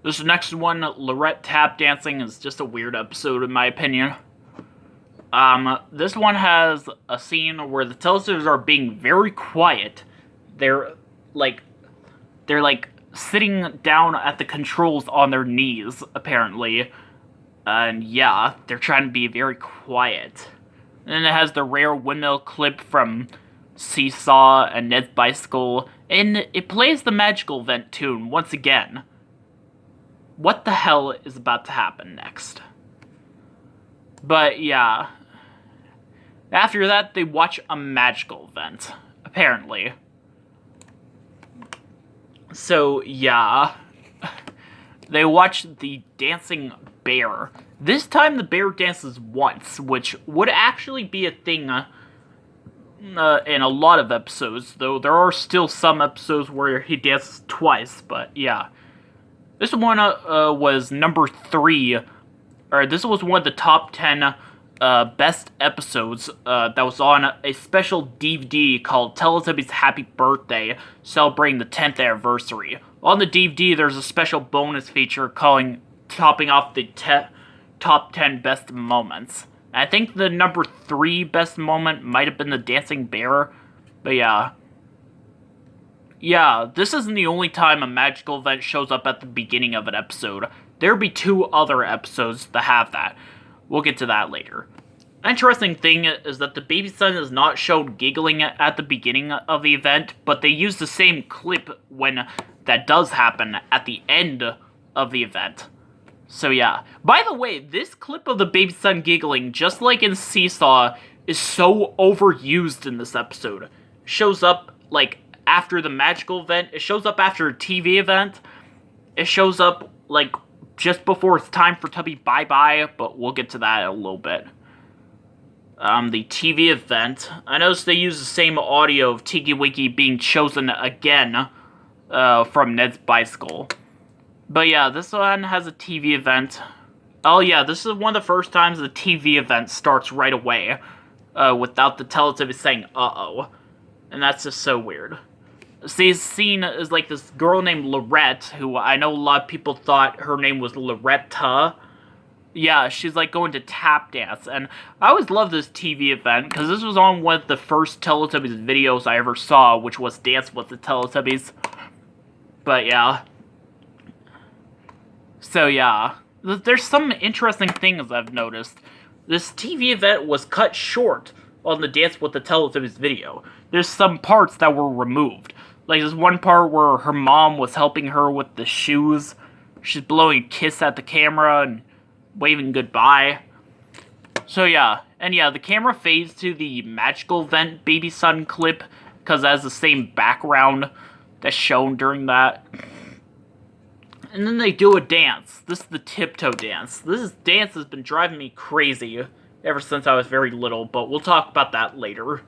This next one, Larette Tap-Dancing, is just a weird episode in my opinion. This one has a scene where the Teletubbies are being very quiet. They're like sitting down at the controls on their knees, apparently. And yeah, they're trying to be very quiet. And then it has the rare windmill clip from Seesaw and Ned's Bicycle, and it plays the magical vent tune once again. What the hell is about to happen next? But yeah. After that, they watch a magical event, apparently. So, yeah. They watch the dancing bear. This time the bear dances once, which would actually be a thing in a lot of episodes, though there are still some episodes where he dances twice, but yeah. This one was number 3, or this was one of the top 10 best episodes that was on a special DVD called Teletubbies Happy Birthday, celebrating the 10th anniversary. On the DVD, there's a special bonus feature topping off the top 10 best moments. I think the number 3 best moment might have been the dancing bear, but yeah. Yeah, this isn't the only time a magical event shows up at the beginning of an episode. There'll be 2 other episodes that have that. We'll get to that later. Interesting thing is that the baby son is not shown giggling at the beginning of the event, but they use the same clip when that does happen at the end of the event. So yeah. By the way, this clip of the baby son giggling, just like in Seesaw, is so overused in this episode. It shows up, like, after the magical event. It shows up after a TV event. It shows up, like, just before it's time for Tubby bye-bye, but we'll get to that in a little bit. The TV event. I noticed they use the same audio of Tiki Winky being chosen again from Ned's Bicycle. But yeah, this one has a TV event. Oh yeah, this is one of the first times the TV event starts right away without the Teletubbies saying uh-oh. And that's just so weird. See, this scene is like this girl named Larette, who I know a lot of people thought her name was Larette. Yeah, she's like going to tap dance, and I always loved this TV event, because this was on one of the first Teletubbies videos I ever saw, which was Dance with the Teletubbies. But yeah. So yeah, there's some interesting things I've noticed. This TV event was cut short on the Dance with the Teletubbies video. There's some parts that were removed. Like, there's one part where her mom was helping her with the shoes. She's blowing a kiss at the camera and waving goodbye. So yeah, and yeah, the camera fades to the magical event baby son clip, because it has the same background that's shown during that. And then they do a dance. This is the tiptoe dance. This dance has been driving me crazy ever since I was very little, but we'll talk about that later.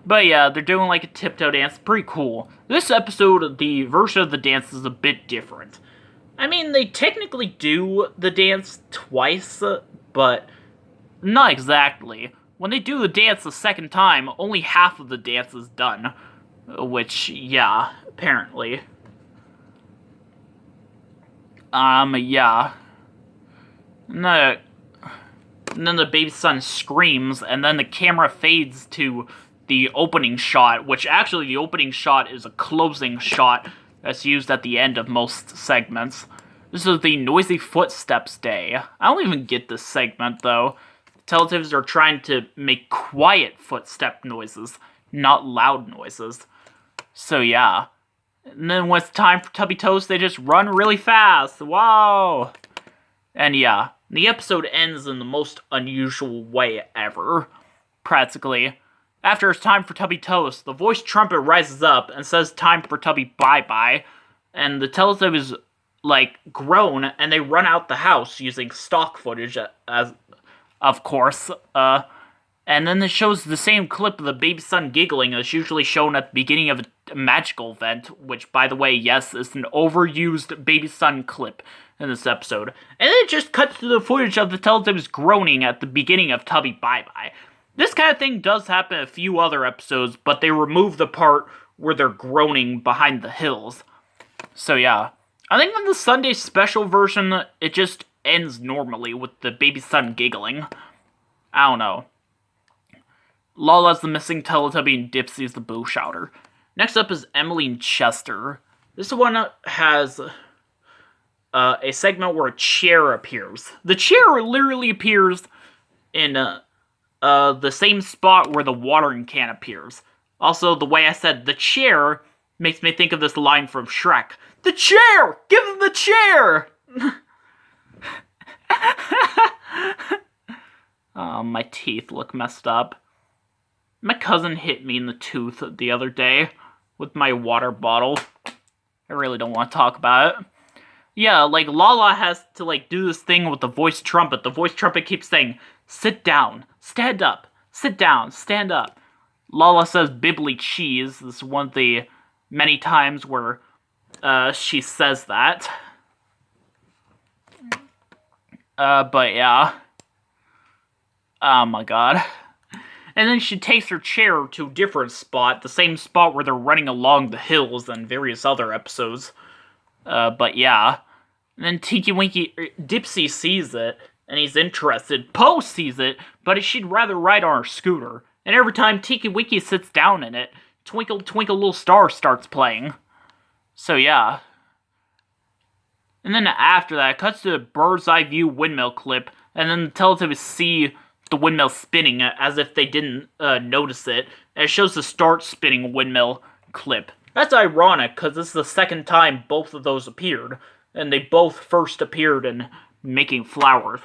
But yeah, they're doing like a tiptoe dance. Pretty cool. This episode, the version of the dance is a bit different. I mean, they technically do the dance twice, but not exactly. When they do the dance the second time, only half of the dance is done. Which, yeah, apparently. Yeah. And then the baby son screams, and then the camera fades to the opening shot, which actually the opening shot is a closing shot that's used at the end of most segments. This is the Noisy Footsteps Day. I don't even get this segment, though. Teletubbies are trying to make quiet footstep noises, not loud noises. So yeah. And then when it's time for Tubby Toast, they just run really fast. Wow! And yeah, the episode ends in the most unusual way ever. Practically. After it's time for Tubby Toast, the voice trumpet rises up and says time for Tubby bye-bye. And the Teletubbies, like, groan, and they run out the house using stock footage, as of course. And then it shows the same clip of the baby son giggling that's usually shown at the beginning of a magical event, which, by the way, yes, is an overused baby son clip in this episode. And then it just cuts to the footage of the Teletubbies groaning at the beginning of Tubby Bye-Bye. This kind of thing does happen in a few other episodes, but they remove the part where they're groaning behind the hills. So yeah. I think in the Sunday special version, it just ends normally with the baby son giggling. I don't know. Laa-Laa's the missing Teletubby and Dipsy's the boo shouter. Next up is Emily and Chester. This one has a segment where a chair appears. The chair literally appears in the same spot where the watering can appears. Also, the way I said the chair makes me think of this line from Shrek. The chair! Give him the chair! Oh, my teeth look messed up. My cousin hit me in the tooth the other day with my water bottle. I really don't want to talk about it. Yeah, like, Laa-Laa has to, like, do this thing with the voice trumpet. The voice trumpet keeps saying, sit down, stand up, sit down, stand up. Laa-Laa says bibbly cheese. This is one of the many times where she says that. But yeah. Oh my god. And then she takes her chair to a different spot, the same spot where they're running along the hills and various other episodes. But yeah. And then Dipsy sees it, and he's interested. Poe sees it, but she'd rather ride on her scooter. And every time Tinky Winky sits down in it, Twinkle Twinkle Little Star starts playing. So yeah. And then after that, it cuts to a bird's eye view windmill clip, and then the Teletubbies see the windmill spinning as if they didn't notice it. And it shows the start spinning windmill clip. That's ironic, because this is the second time both of those appeared. And they both first appeared in Making Flowers.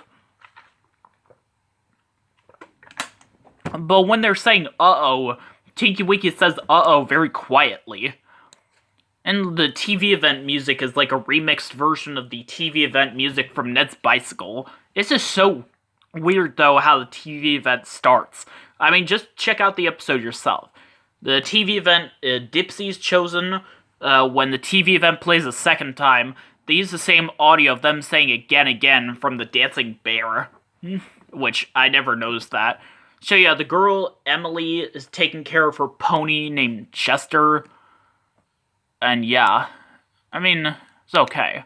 But when they're saying uh-oh, Tinky Winky says uh-oh very quietly. And the TV event music is like a remixed version of the TV event music from Ned's Bicycle. It's just so weird, though, how the TV event starts. I mean, just check out the episode yourself. The TV event, Dipsy's chosen. When the TV event plays a second time, they use the same audio of them saying again from the Dancing Bear. Which, I never noticed that. So yeah, the girl, Emily, is taking care of her pony named Jester. And yeah, I mean, it's okay.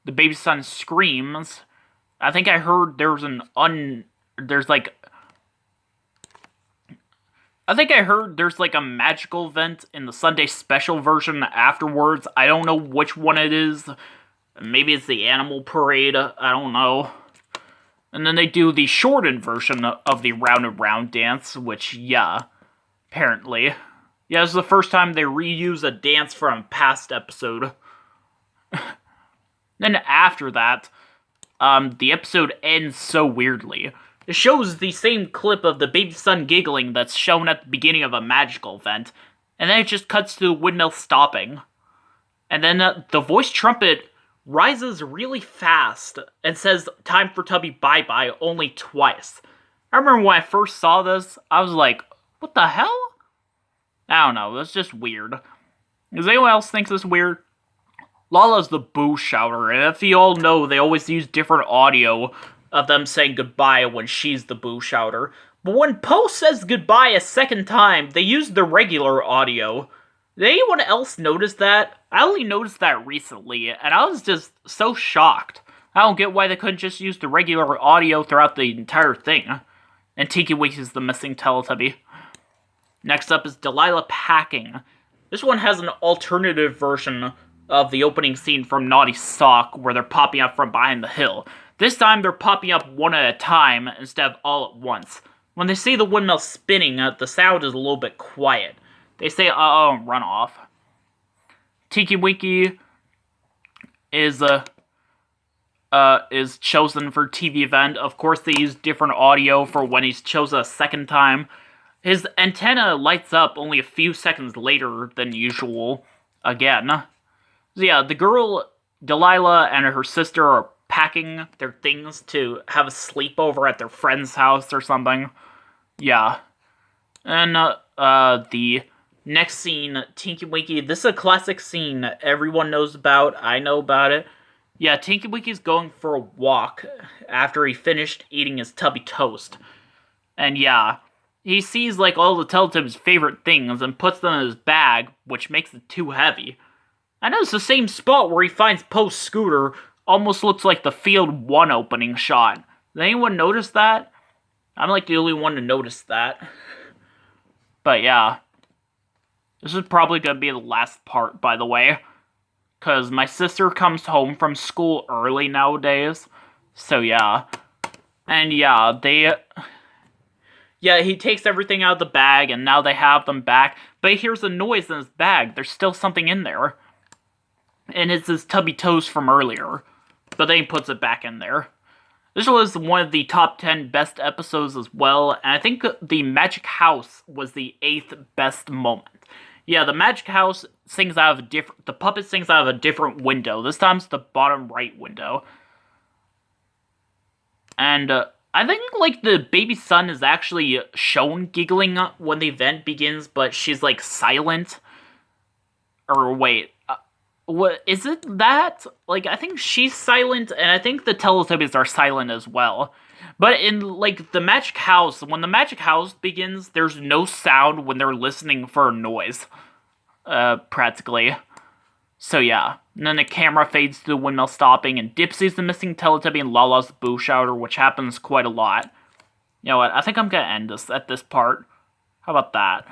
The baby son screams. I think I heard there's like a magical event in the Sunday special version afterwards. I don't know which one it is. Maybe it's the animal parade. I don't know. And then they do the shortened version of the Round and Round dance, which, yeah, apparently. Yeah, this is the first time they reuse a dance from a past episode. Then after that, the episode ends so weirdly. It shows the same clip of the baby son giggling that's shown at the beginning of a magical event, and then it just cuts to the windmill stopping. And then the voice trumpet rises really fast and says, time for Tubby bye-bye, only twice. I remember when I first saw this, I was like, what the hell? I don't know, that's just weird. Does anyone else think this weird? Laa-Laa's the boo shouter, and if you all know, they always use different audio of them saying goodbye when she's the boo shouter. But when Poe says goodbye a second time, they use the regular audio. Did anyone else notice that? I only noticed that recently, and I was just so shocked. I don't get why they couldn't just use the regular audio throughout the entire thing. And Tinky Winky's the missing Teletubby. Next up is Delilah Packing. This one has an alternative version of the opening scene from Naughty Sock, where they're popping up from behind the hill. This time, they're popping up one at a time, instead of all at once. When they see the windmill spinning, the sound is a little bit quiet. They say uh-oh and run off. Tinky Winky is chosen for TV event. Of course, they use different audio for when he's chosen a second time. His antenna lights up only a few seconds later than usual. Again. So yeah, the girl, Delilah, and her sister are packing their things to have a sleepover at their friend's house or something. Yeah. And, the next scene, Tinky Winky, this is a classic scene everyone knows about, I know about it. Yeah, Tinky Winky's going for a walk after he finished eating his tubby toast. And yeah, he sees, like, all the Teletubbies' favorite things and puts them in his bag, which makes it too heavy. I know it's the same spot where he finds Poe's scooter. Almost looks like the Field 1 opening shot. Did anyone notice that? I'm like the only one to notice that. But yeah. This is probably going to be the last part, by the way. Because my sister comes home from school early nowadays. So yeah. And yeah, he takes everything out of the bag, and now they have them back. But he hears a noise in his bag. There's still something in there. And it's his tubby toes from earlier. But then he puts it back in there. This was one of the top 10 best episodes as well. And I think the Magic House was the 8th best moment. Yeah, the Magic House sings out of the puppet sings out of a different window. This time it's the bottom right window. And I think, like, the baby son is actually shown giggling when the event begins, but she's, like, silent. Or, wait, what, is it that? Like, I think she's silent, and I think the Teletubbies are silent as well. But in, like, the Magic House, when the Magic House begins, there's no sound when they're listening for a noise. Practically. So, yeah. And then the camera fades to the windmill stopping, and Dipsy's the missing Teletubby, and Laa-Laa's the boo shouter, which happens quite a lot. You know what, I think I'm gonna end this at this part. How about that?